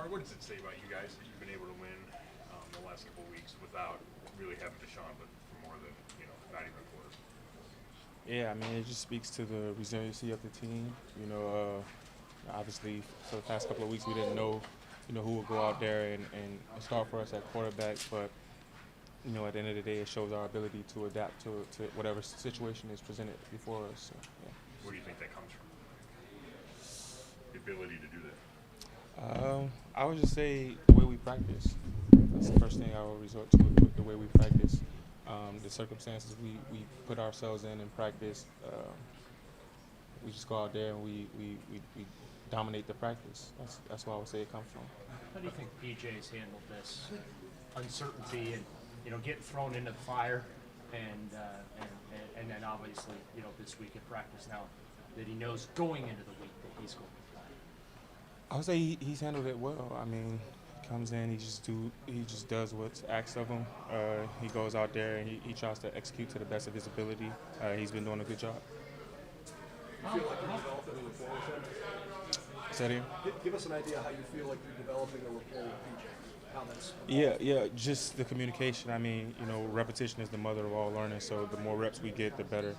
Amari, what does it say about you guys that you've been able to win the last couple of weeks without really having Deshaun, but for more than, not even a quarter? Yeah, I mean, it just speaks to the resiliency of the team. Obviously, for the past couple of weeks, we didn't know, who would go out there and start for us at quarterback. But, at the end of the day, it shows our ability to adapt to whatever situation is presented before us. So, yeah. Where do you think that comes from? The ability to do that? I would just say the way we practice. That's the first thing I would resort to, with the way we practice. The circumstances we put ourselves in practice, we just go out there and we dominate the practice. That's why I would say it comes from. How do you think PJ's handled this uncertainty and getting thrown into the fire, and then obviously this week at practice now that he knows going into the week that he's going to be playing? I would say he's handled it well. I mean, comes in, he just does what's asked of him. He goes out there and he tries to execute to the best of his ability. He's been doing a good job. You feel like you're developing a rapport with him? Say that again? Give us an idea how you feel like you're developing a rapport with PJ. How that's Yeah, just the communication. I mean, repetition is the mother of all learning, so the more reps we get, the better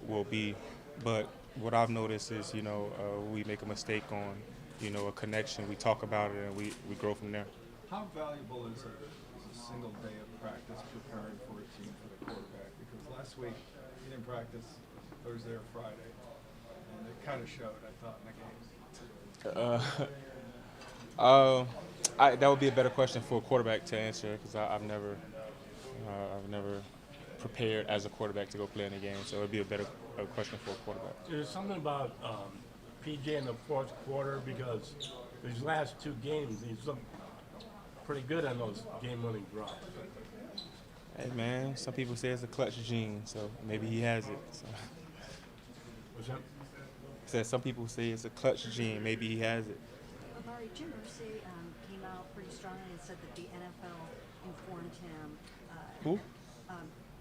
we'll be. But what I've noticed is, we make a mistake on, a connection. We talk about it and we grow from there. How valuable is a single day of practice preparing for a team for the quarterback? Because last week he didn't practice Thursday or Friday, and it kind of showed, I thought, in the games. That would be a better question for a quarterback to answer, because I've never prepared as a quarterback to go play in a game. So it would be a better question for a quarterback. There's something about PJ in the fourth quarter, because these last two games, he's looked pretty good on those game-winning drives. Hey, man, some people say it's a clutch gene, so maybe he has it. So. What's that? Said some people say it's a clutch gene, maybe he has it. Amari, Jim Irsay came out pretty strongly and said that the NFL informed him. Who?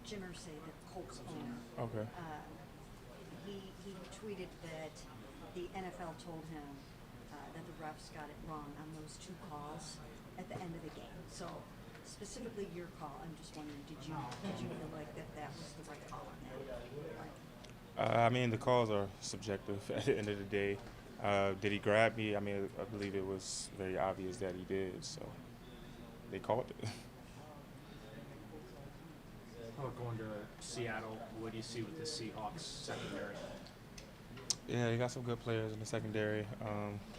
Jim Irsay, the Colts owner. Okay. He tweeted that the NFL told him that the refs got it wrong on those two calls at the end of the game. So specifically your call, I'm just wondering, did you feel like that was the right call on that? I mean, the calls are subjective at the end of the day. Did he grab me? I mean, I believe it was very obvious that he did, so they called it. Going to Seattle, what do you see with the Seahawks secondary? Yeah, they got some good players in the secondary,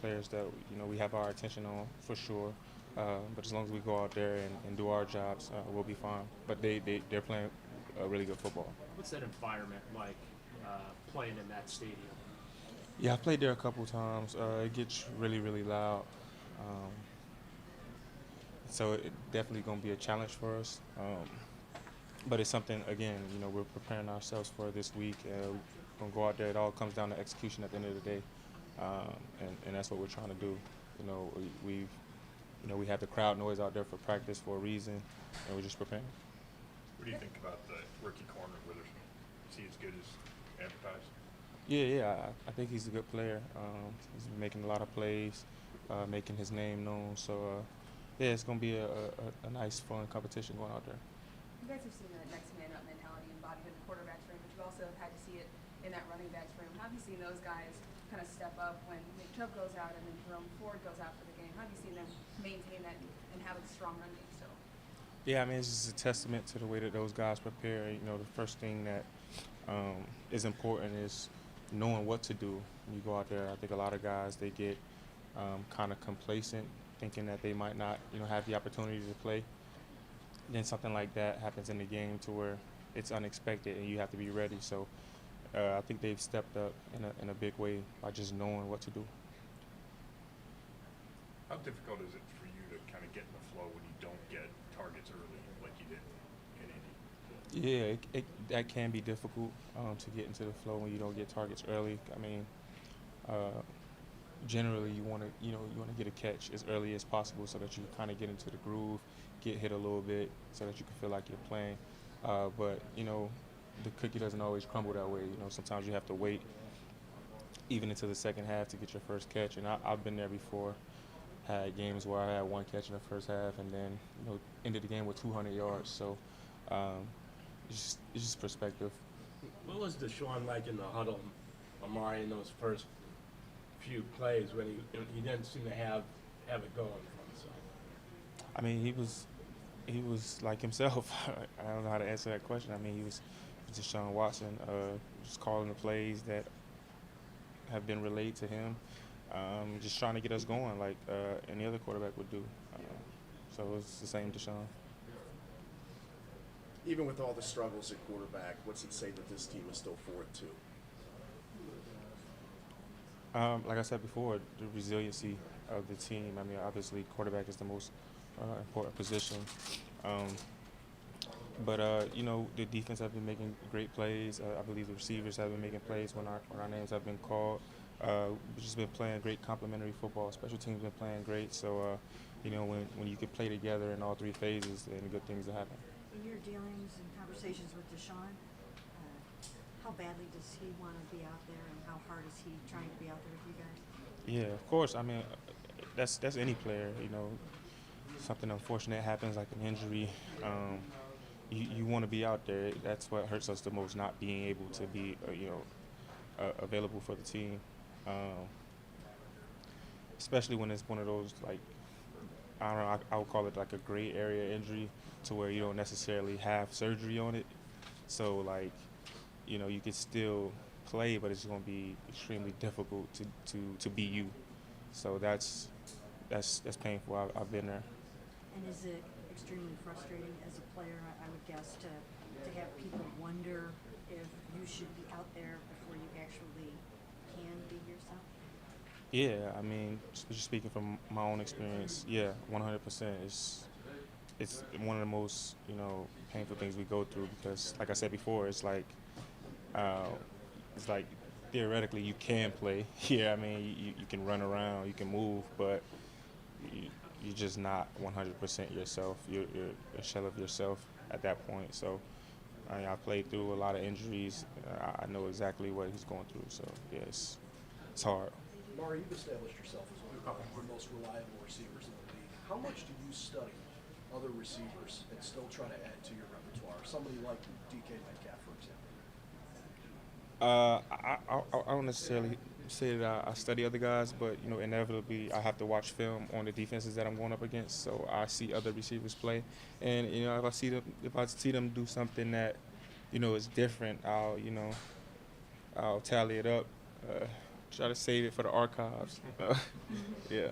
players that we have our attention on for sure. But as long as we go out there and do our jobs, we'll be fine. But they're playing a really good football. What's that environment like playing in that stadium? Yeah, I played there a couple times. It gets really, really loud. So it definitely going to be a challenge for us. But it's something, again, we're preparing ourselves for this week. We're going to go out there. It all comes down to execution at the end of the day. And that's what we're trying to do. We have the crowd noise out there for practice for a reason, and we're just preparing. What do you think about the rookie corner, Witherspoon? Is he as good as advertised? Yeah, I think he's a good player. He's been making a lot of plays, making his name known. So, yeah, it's going to be a nice, fun competition going out there. You guys have seen the next man up mentality embodied in the quarterback's room, but you also had to see it in that running back's room. How have you seen those guys kind of step up when Nick Chubb goes out and then Jerome Ford goes out for the game? How have you seen them maintain that and have a strong run game still? Yeah, I mean, it's just a testament to the way that those guys prepare. The first thing that is important is knowing what to do when you go out there. I think a lot of guys, they get kind of complacent, thinking that they might not, have the opportunity to play. Then something like that happens in the game to where it's unexpected and you have to be ready. So I think they've stepped up in a big way by just knowing what to do. How difficult is it for you to kind of get in the flow when you don't get targets early like you did in Indy? Yeah, that can be difficult to get into the flow when you don't get targets early. I mean, generally you want to get a catch as early as possible so that you kind of get into the groove, get hit a little bit so that you can feel like you're playing. But the cookie doesn't always crumble that way. Sometimes you have to wait even into the second half to get your first catch. And I've been there before, had games where I had one catch in the first half and then ended the game with 200 yards. So it's just perspective. What was Deshaun like in the huddle, Amari, in those first few plays when he didn't seem to have it going for himself? I mean, he was like himself. I don't know how to answer that question. I mean, he was Deshaun Watson, just calling the plays that have been relayed to him, just trying to get us going like any other quarterback would do. So it's the same Deshaun. Even with all the struggles at quarterback, what's it say that this team is still 4-2? Like I said before, the resiliency of the team. I mean, obviously, quarterback is the most important position. But the defense have been making great plays. I believe the receivers have been making plays when our names have been called. We've just been playing great complementary football. Special teams been playing great. So, when you can play together in all three phases, then good things will happen. In your dealings and conversations with Deshaun, how badly does he want to be out there, and how hard is he trying to be out there with you guys? Yeah, of course. I mean, that's any player. Something unfortunate happens, like an injury. You want to be out there. That's what hurts us the most, not being able to be, available for the team. Especially when it's one of those, like, I don't know, I would call it like a gray area injury, to where you don't necessarily have surgery on it. So, like, you could still play, but it's going to be extremely difficult to be you. So that's painful. I've been there. And is it extremely frustrating as a player, I would guess, to have people wonder if you should be out there before you actually can be yourself? Yeah, I mean, just speaking from my own experience, yeah, 100%. It's one of the most, painful things we go through, because, like I said before, it's like theoretically you can play. Yeah, I mean, you can run around, you can move, but you're just not 100% yourself. You're a shell of yourself at that point. So, I played through a lot of injuries. I know exactly what he's going through. So, yeah, it's hard. Amari, you've established yourself as one of the most reliable receivers in the league. How much do you study other receivers and still try to add to your repertoire? Somebody like DK Metcalf, for example. I don't necessarily say that I study other guys, but inevitably I have to watch film on the defenses that I'm going up against. So I see other receivers play, and if I see them do something that is different, I'll tally it up, try to save it for the archives. Yeah.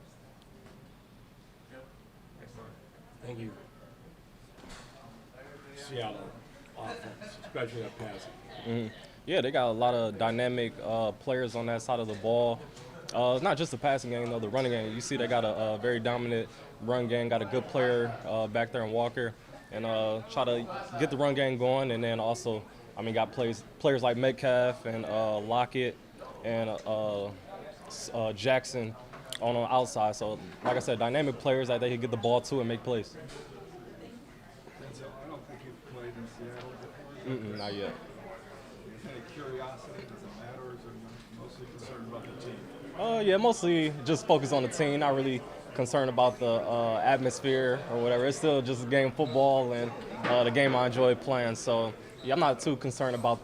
Thank you. Seattle offense, especially that passing. Mm-hmm. Yeah, they got a lot of dynamic players on that side of the ball. It's not just the passing game, though, the running game. You see they got a very dominant run game, got a good player back there in Walker, and try to get the run game going. And then also, got players like Metcalf and Lockett and Jackson on the outside. So, like I said, dynamic players that they can get the ball to and make plays. Denzel, I don't think you've played in Seattle before. Not yet. Any curiosity? Does it matter, or is it mostly concerned about the team? Yeah, mostly just focus on the team. Not really concerned about the atmosphere or whatever. It's still just game football and the game I enjoy playing. So, yeah, I'm not too concerned about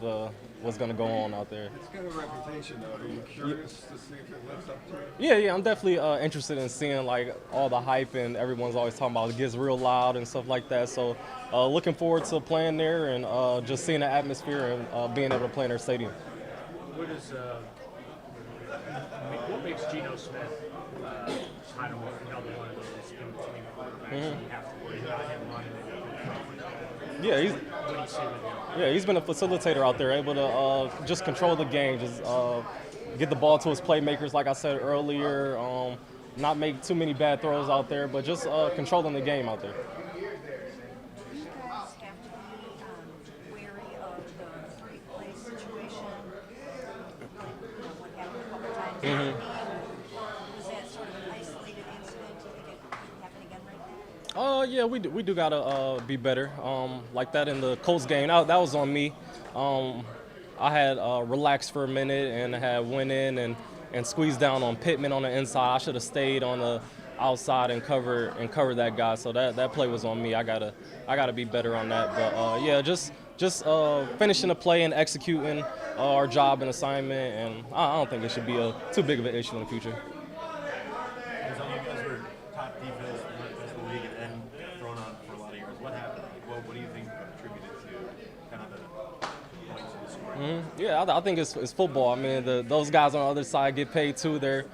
what's going to go on out there. It's got a reputation, though. Are you curious to see if it lives up to it? Yeah, I'm definitely interested in seeing like all the hype, and everyone's always talking about it gets real loud and stuff like that. So looking forward to playing there and just seeing the atmosphere and being able to play in their stadium. What makes Geno Smith kind of another one of those in-between quarterbacks you have to worry about him running it? Yeah, What do you see with him? Yeah, he's been a facilitator out there, able to just control the game, just get the ball to his playmakers, like I said earlier, not make too many bad throws out there, but just controlling the game out there. Do you guys have to be wary of the three-play situation, like what happened a couple times? Was that sort of an isolated incident? Do you think it could happen again like that? Yeah, we do gotta be better. Like that in the Colts game, that was on me. I had relaxed for a minute and had went in and squeezed down on Pittman on the inside. I should have stayed on the outside and cover that guy. So that play was on me. I gotta be better on that. But yeah, just finishing the play and executing our job and assignment. And I don't think it should be too big of an issue in the future. So you guys were top defense in the league and then thrown on for a lot of years. What happened? Like, what do you think attributed to kind of the points in the scoring? Yeah, I think it's football. I mean, those guys on the other side get paid too. They're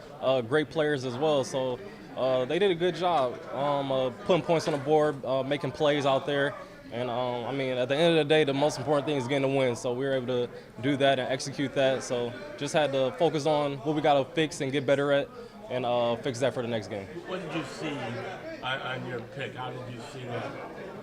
great players as well. So they did a good job putting points on the board, making plays out there. And, I mean, at the end of the day, the most important thing is getting a win. So we were able to do that and execute that. So just had to focus on what we got to fix and get better at and fix that for the next game. What did you see on your pick? How did you see that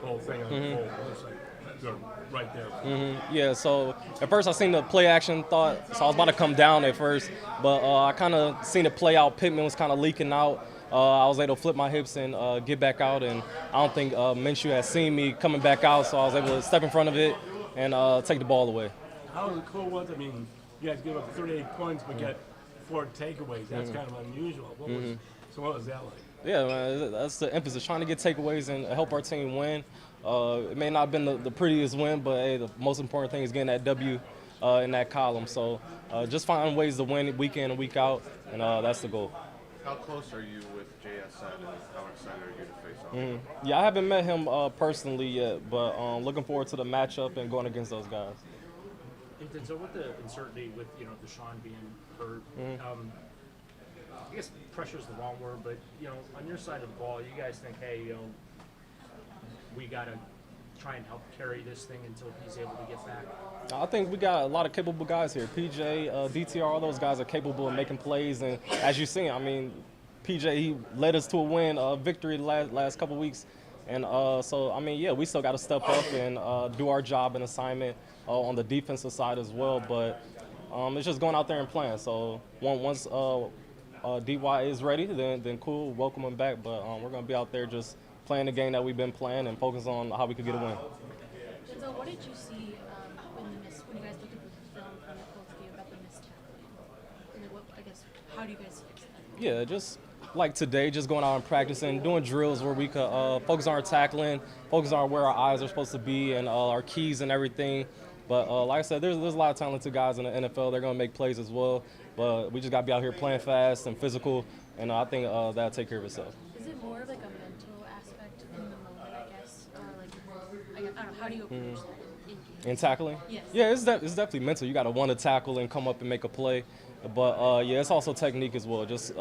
whole thing unfold? It looks like you're right there. Yeah, so at first I seen the play action, so I was about to come down at first, but I kind of seen it play out. Pittman was kind of leaking out. I was able to flip my hips and get back out, and I don't think Minshew had seen me coming back out, so I was able to step in front of it and take the ball away. How cool was it? I mean, you guys give up 38 points but get 4 takeaways. That's kind of unusual. What was that like? Yeah, man, that's the emphasis, trying to get takeaways and help our team win. It may not have been the prettiest win, but hey, the most important thing is getting that W in that column. So just finding ways to win week in and week out, and that's the goal. How close are you with JSN, and how excited are you to face off? Yeah, I haven't met him personally yet, but looking forward to the matchup and going against those guys. And so with the uncertainty with, Deshaun being hurt, I guess pressure is the wrong word, but, on your side of the ball, you guys think, hey, we got to try and help carry this thing until he's able to get back? I think we got a lot of capable guys here. PJ, DTR, all those guys are capable of making plays. And as you see, I mean, PJ, he led us to a win, victory the last couple weeks. And so, I mean, yeah, we still got to step up and do our job and assignment on the defensive side as well. But it's just going out there and playing. So once DY is ready, then cool, welcome him back. But we're going to be out there just playing the game that we've been playing and focus on how we could get a win. So what did you see when you guys looked at the film from the Colts game about the missed tackling? How do you guys fix that? Yeah, just like today, just going out and practicing, doing drills where we could focus on our tackling, focus on where our eyes are supposed to be and our keys and everything. But like I said, there's a lot of talented guys in the NFL. They're going to make plays as well. But we just got to be out here playing fast and physical, and I think that'll take care of itself. Is it more of like a mental aspect in the moment, I guess? Or I don't know, how do you approach that in tackling? Yes. Yeah, it's definitely mental. You got to want to tackle and come up and make a play. But, yeah, it's also technique as well. Just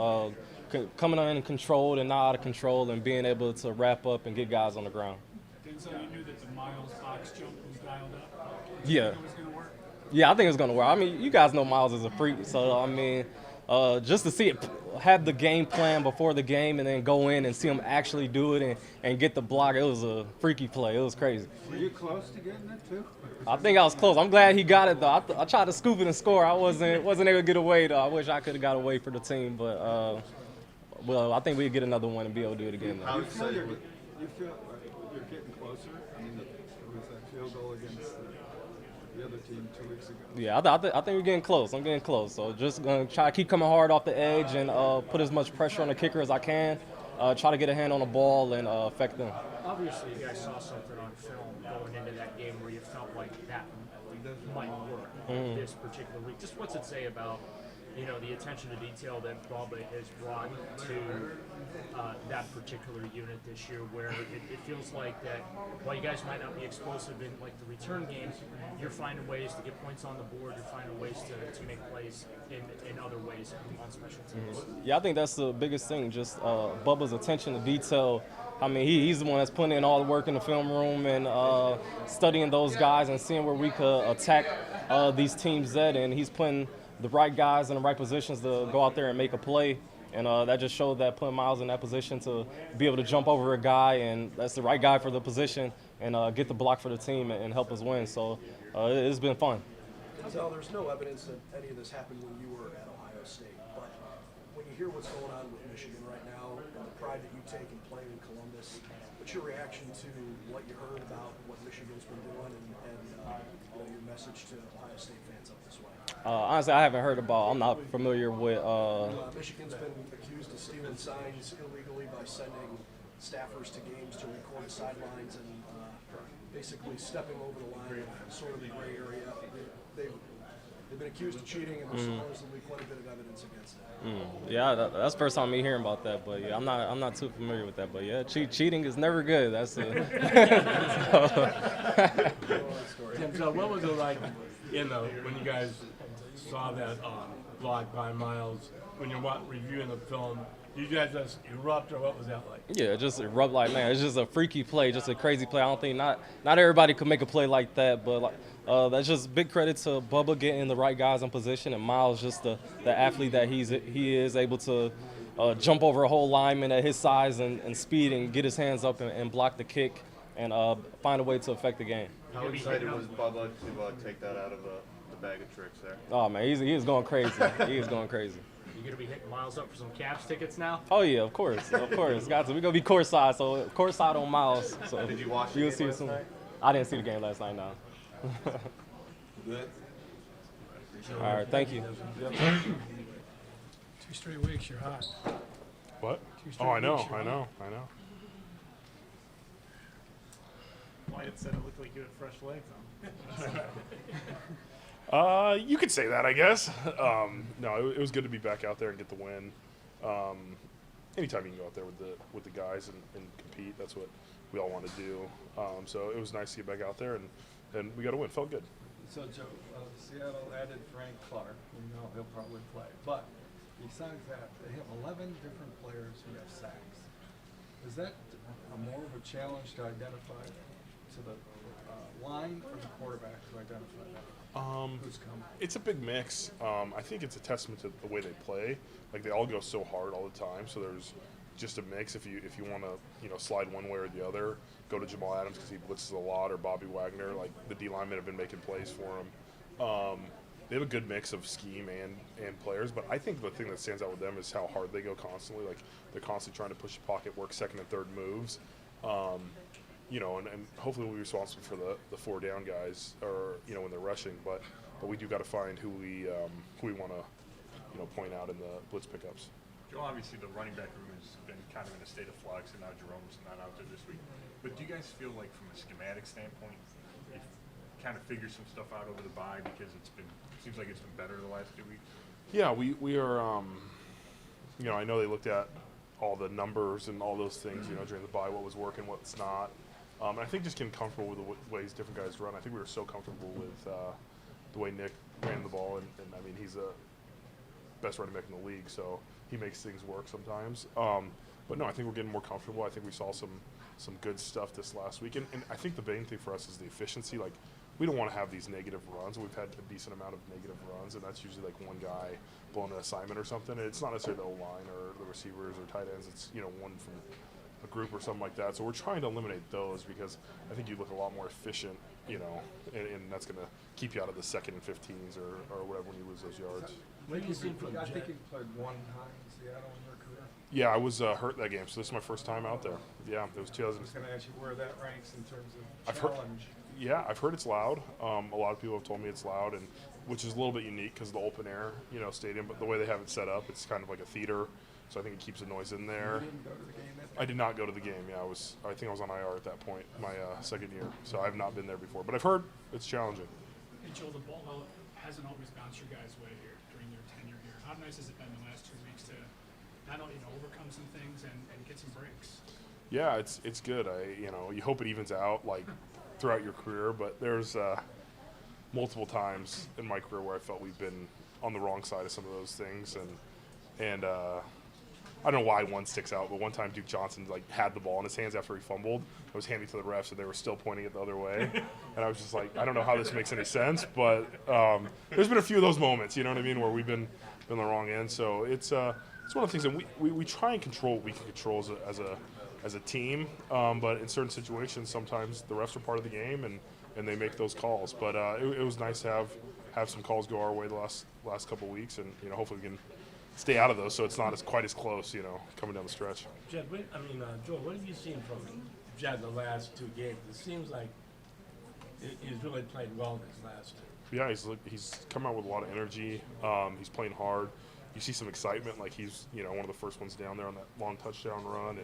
coming in controlled and not out of control and being able to wrap up and get guys on the ground. Denzel, you knew that the Miles box jump was dialed up? Yeah. It was going to work? Yeah, I think it's going to work. I mean, you guys know Miles is a freak. So, I mean, just to see it, have the game plan before the game and then go in and see him actually do it and get the block, it was a freaky play. It was crazy. Were you close to getting it too? I think I was close. I'm glad he got it, though. I tried to scoop it and score. I wasn't able to get away, though. I wish I could have got away for the team. But, well, I think we'd get another one and be able to do it again, though. You feel you're getting closer? I mean, there was that field goal against the other team 2 weeks ago. Yeah, I think we're getting close. I'm getting close. So just going to try to keep coming hard off the edge and put as much pressure on the kicker as I can. Try to get a hand on the ball and affect them. Obviously, you guys saw something on film going into that game where you felt like that might work this particular week. Just what's it say about, the attention to detail that Bubba has brought to that particular unit this year, where it feels like that while you guys might not be explosive in like the return games, you're finding ways to get points on the board, you're finding ways to make plays in other ways on special teams. Yeah, I think that's the biggest thing, just Bubba's attention to detail. I mean, he's the one that's putting in all the work in the film room and studying those guys and seeing where we could attack these teams at, and he's putting the right guys in the right positions to go out there and make a play. And that just showed that putting Miles in that position to be able to jump over a guy, and that's the right guy for the position, and get the block for the team and help us win. So it's been fun. Denzel, there's no evidence that any of this happened when you were at Ohio State, but when you hear what's going on with Michigan right now, and the pride that you take in playing in Columbus, what's your reaction to what you heard about what Michigan's been doing and your message to Ohio State fans up this way? Honestly, I haven't heard about. I'm not familiar with. Michigan's been accused of stealing signs illegally by sending staffers to games to record sidelines and basically stepping over the line of sort of the gray area. They've been accused of cheating, and there's supposedly quite a bit of evidence against it. Yeah, that's the first time me hearing about that. But yeah, I'm not too familiar with that. But yeah, cheating is never good. That's Tim, so what was it like when you guys saw that block by Miles, when you're reviewing the film? Did you guys just erupt, or what was that like? Yeah, just erupt like, man, it's just a freaky play, just a crazy play. I don't think not everybody could make a play like that, but that's just big credit to Bubba getting the right guys in position, and Miles just the athlete that he is able to jump over a whole lineman at his size and speed and get his hands up and block the kick and find a way to affect the game. How excited was Bubba to take that out of the bag of tricks there? Oh man, he is going crazy. He is going crazy. You gonna be hitting Miles up for some Cavs tickets now? Oh yeah, of course, got to. We're gonna be courtside, so courtside on Miles. So did you watch you'll the see game it soon. last night? I didn't see the game last night. No. Good. All right, thank you. 2 straight weeks, you're hot. What? 2 straight Oh, I know, weeks, you're I hot. know, I know. Wyatt said it looked like you had fresh legs on. You could say that, I guess. No, it was good to be back out there and get the win. Anytime you can go out there with the guys and compete, that's what we all want to do. So it was nice to get back out there and we got a win. Felt good. So, Joe, Seattle added Frank Clark. We know he'll probably play. But besides that, they have 11 different players who have sacks. Is that more of a challenge to identify to the line or the quarterback to identify that? Who's coming? It's a big mix. I think it's a testament to the way they play. Like they all go so hard all the time. So there's just a mix. If you want to slide one way or the other, go to Jamal Adams because he blitzes a lot, or Bobby Wagner. Like the D linemen have been making plays for him. They have a good mix of scheme and players. But I think the thing that stands out with them is how hard they go constantly. Like they're constantly trying to push the pocket, work second and third moves. And hopefully we'll be responsible for the 4 down guys, or when they're rushing. But we do got to find who we want to point out in the blitz pickups. Joe, obviously the running back room has been kind of in a state of flux, and now Jerome's not out there this week. But do you guys feel like, from a schematic standpoint, you've kind of figured some stuff out over the bye, because seems like it's been better the last 2 weeks? Yeah, we are. I know they looked at all the numbers and all those things, during the bye, what was working, what's not. I think just getting comfortable with the ways different guys run. I think we were so comfortable with the way Nick ran the ball, and I mean, he's the best running back in the league, so he makes things work sometimes. But no, I think we're getting more comfortable. I think we saw some good stuff this last week, and I think the main thing for us is the efficiency. Like, we don't want to have these negative runs. We've had a decent amount of negative runs, and that's usually like one guy blowing an assignment or something. And it's not necessarily the O-line or the receivers or tight ends. It's one from a group or something like that. So we're trying to eliminate those, because I think you look a lot more efficient, and that's going to keep you out of the 2nd and 15s or whatever when you lose those yards. What do you think from I think you played one time in Seattle in your career. Yeah, I was hurt that game, so this is my first time out there. Yeah, it was 2000. I was going to ask you where that ranks in terms of challenge. I've heard it's loud. A lot of people have told me it's loud, and which is a little bit unique because of the open air, stadium. But the way they have it set up, it's kind of like a theater, so I think it keeps the noise in there. You didn't go to the game that day? I did not go to the game. Yeah, I think I was on IR at that point, my 2nd year. So I've not been there before, but I've heard it's challenging. Hey, Joel, the ball hasn't always bounced your guys' way here during your tenure here. How nice has it been the last 2 weeks to not only overcome some things and get some breaks? Yeah, it's good. You hope it evens out like throughout your career, but there's multiple times in my career where I felt we've been on the wrong side of some of those things, and I don't know why one sticks out, but one time Duke Johnson had the ball in his hands after he fumbled. I was handing it to the refs, and they were still pointing it the other way, and I was just like, I don't know how this makes any sense, but there's been a few of those moments, you know what I mean, where we've been on the wrong end. So it's one of the things that we try and control what we can control as a team, but in certain situations, sometimes the refs are part of the game, and they make those calls. But it was nice to have some calls go our way the last couple of weeks, and hopefully we can stay out of those so it's not quite as close, coming down the stretch. Jed, Joel, what have you seen from Jed the last 2 games? It seems like he's really played well these last 2. Yeah, he's come out with a lot of energy. He's playing hard. You see some excitement, like he's one of the first ones down there on that long touchdown run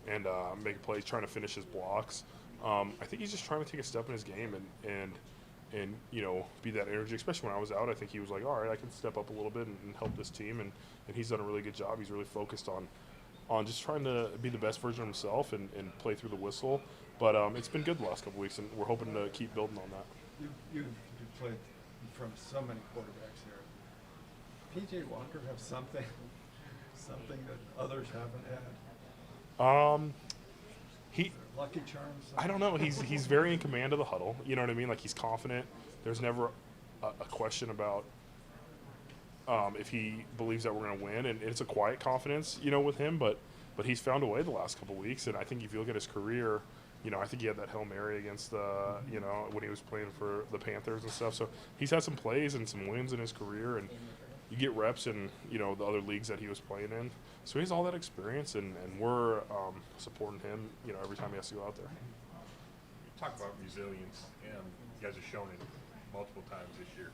and making plays, trying to finish his blocks. I think he's just trying to take a step in his game and be that energy. Especially when I was out, I think he was like, all right, I can step up a little bit and help this team, and he's done a really good job. He's really focused on just trying to be the best version of himself and play through the whistle. But it's been good the last couple weeks, and we're hoping to keep building on that. You've played from so many quarterbacks here. P.J. Walker have something that others haven't had? He Lucky charms? I don't know. He's very in command of the huddle. You know what I mean? Like, he's confident. There's never a question about if he believes that we're going to win, and it's a quiet confidence, with him. But he's found a way the last couple weeks, and I think if you look at his career, I think he had that Hail Mary against when he was playing for the Panthers and stuff. So he's had some plays and some wins in his career, and you get reps in the other leagues that he was playing in. So he has all that experience, and we're supporting him every time he has to go out there. You talk about resilience, and you guys have shown it multiple times this year.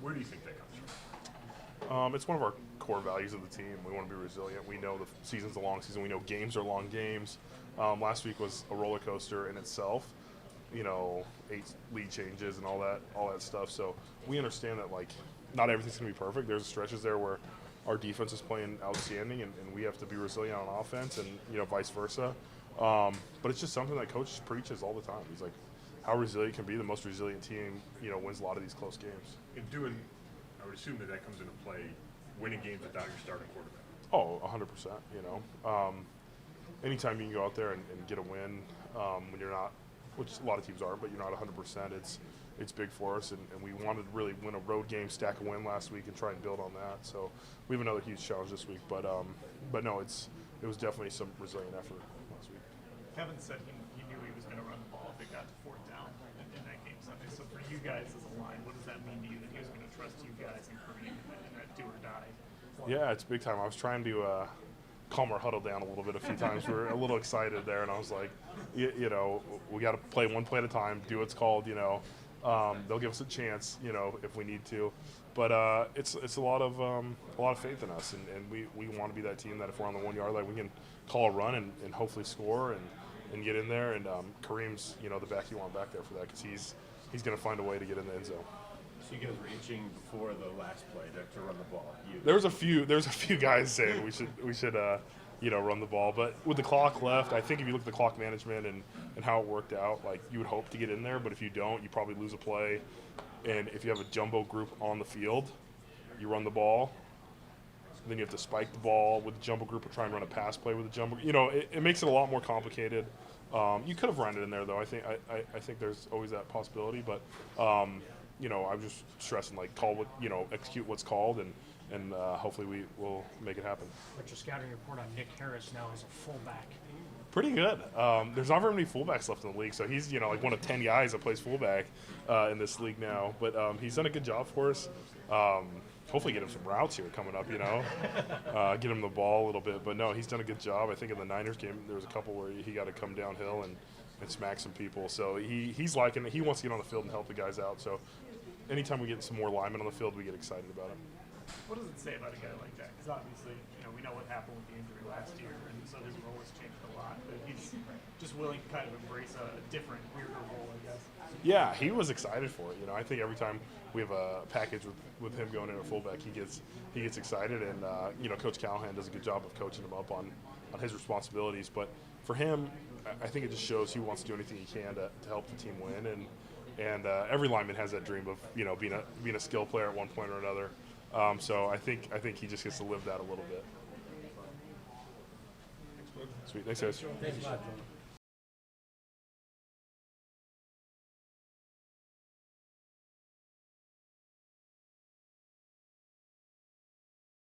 Where do you think that comes from? It's one of our core values of the team. We want to be resilient. We know the season's a long season. We know games are long games. Last week was a roller coaster in itself. 8 lead changes and all that stuff. So we understand that not everything's going to be perfect. There's stretches there where our defense is playing outstanding, and we have to be resilient on offense, and vice versa. But it's just something that coach preaches all the time. He's like, how resilient can be. The most resilient team, wins a lot of these close games. I would assume that comes into play, winning games without your starting quarterback. Oh, 100%. Anytime you can go out there and get a win when you're not, which a lot of teams aren't, but you're not 100%, it's big for us, and we wanted to really win a road game, stack a win last week, and try and build on that. So we have another huge challenge this week, but no, it was definitely some resilient effort last week. Kevin said he knew he was going to run the ball if it got to 4th down in that game Sunday. So for you guys as a line, what does that mean to you that he was going to trust you guys in Kareem in that do or die? Yeah, it's big time. I was trying to calm our huddle down a little bit a few times. We were a little excited there, and I was like, we got to play one play at a time, do what's called, they'll give us a chance, if we need to. But it's a lot of faith in us, and we want to be that team that if we're on the 1 yard line, we can call a run and hopefully score and get in there. And Kareem's the back you want back there for that, because he's going to find a way to get in the end zone. So you guys were itching before the last play to run the ball. There's a few guys saying we should run the ball, but with the clock left, I think if you look at the clock management and how it worked out, you would hope to get in there, but if you don't, you probably lose a play. And if you have a jumbo group on the field, you run the ball, then you have to spike the ball with the jumbo group or try and run a pass play with the jumbo. It makes it a lot more complicated. You could have run it in there though. I think there's always that possibility, but I'm just stressing execute what's called, and hopefully we will make it happen. What's your scouting report on Nick Harris now as a fullback? Pretty good. There's not very many fullbacks left in the league, so he's one of 10 guys that plays fullback in this league now. But he's done a good job for us. Hopefully get him some routes here coming up, get him the ball a little bit. But no, he's done a good job. I think in the Niners game there was a couple where he got to come downhill and smack some people. So he's liking it. He wants to get on the field and help the guys out. So anytime we get some more linemen on the field, we get excited about him. What does it say about a guy like that? Because obviously, we know what happened with the injury last year, and so his role has changed a lot. But he's just willing to kind of embrace a different, weirder role, I guess. Yeah, he was excited for it. I think every time we have a package with him going in at fullback, he gets excited, and Coach Callahan does a good job of coaching him up on his responsibilities. But for him, I think it just shows he wants to do anything he can to help the team win, and every lineman has that dream of being a skill player at one point or another. So I think he just gets to live that a little bit. Sweet, thanks guys. Thanks a lot, John.